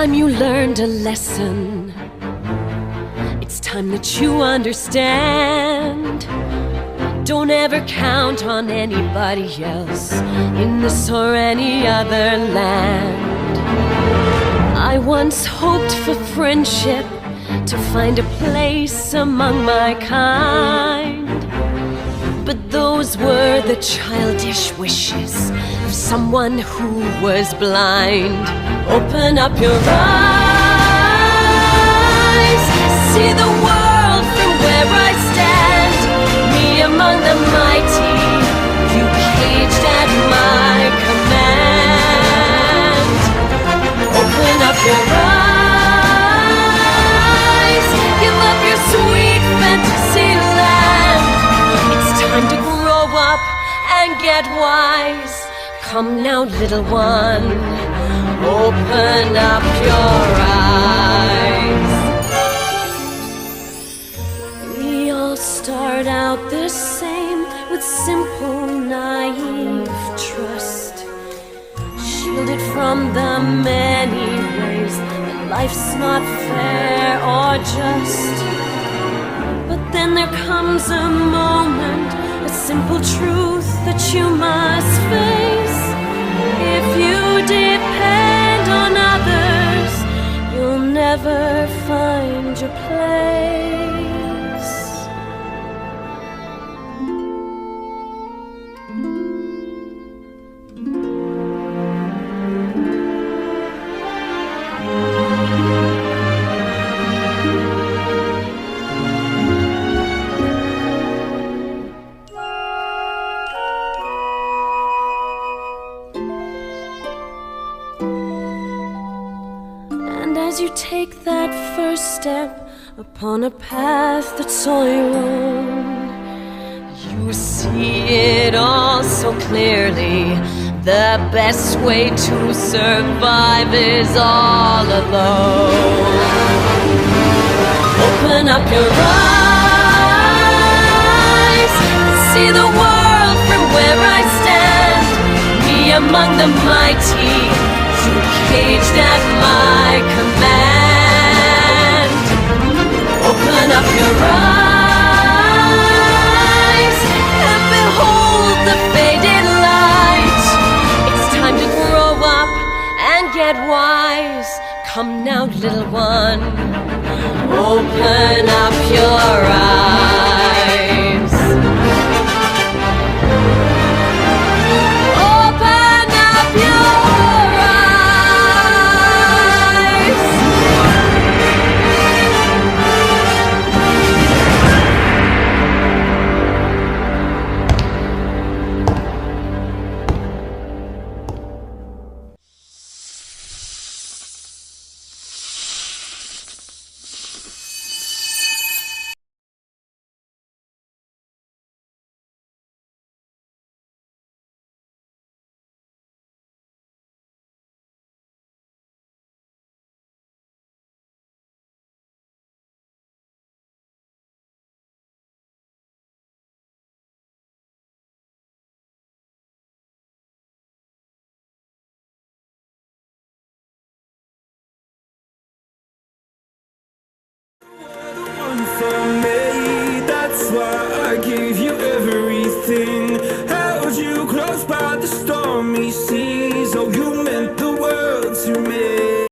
time you learned a lesson. It's time that you understand. Don't ever count on anybody else in this or any other land. I once hoped for friendship, to find a place among my kind. But those were the childish wishes of someone who was blind. Open up your eyes, see the world from where I stand. Me among the mighty, you caged at my command. Open up your eyes, give up your sweet fantasy land. It's time to grow up and get wise. Come now, little one, open up your eyes. We all start out the same, with simple, naive trust, shielded from the many ways that life's not fair or just. But then there comes a moment, a simple truth that you must face. If you depend on others, you'll never find your place. As you take that first step upon a path that's all your own, you see it all so clearly. The best way to survive is all alone. Open up your eyes, see the world from where I stand. Me among the mighty, you caged at my command. Open up your eyes and behold the faded light. It's time to grow up and get wise. Come now, little one, open up your eyes. Open up your for me, that's why I gave you everything. Held you close by the stormy sea.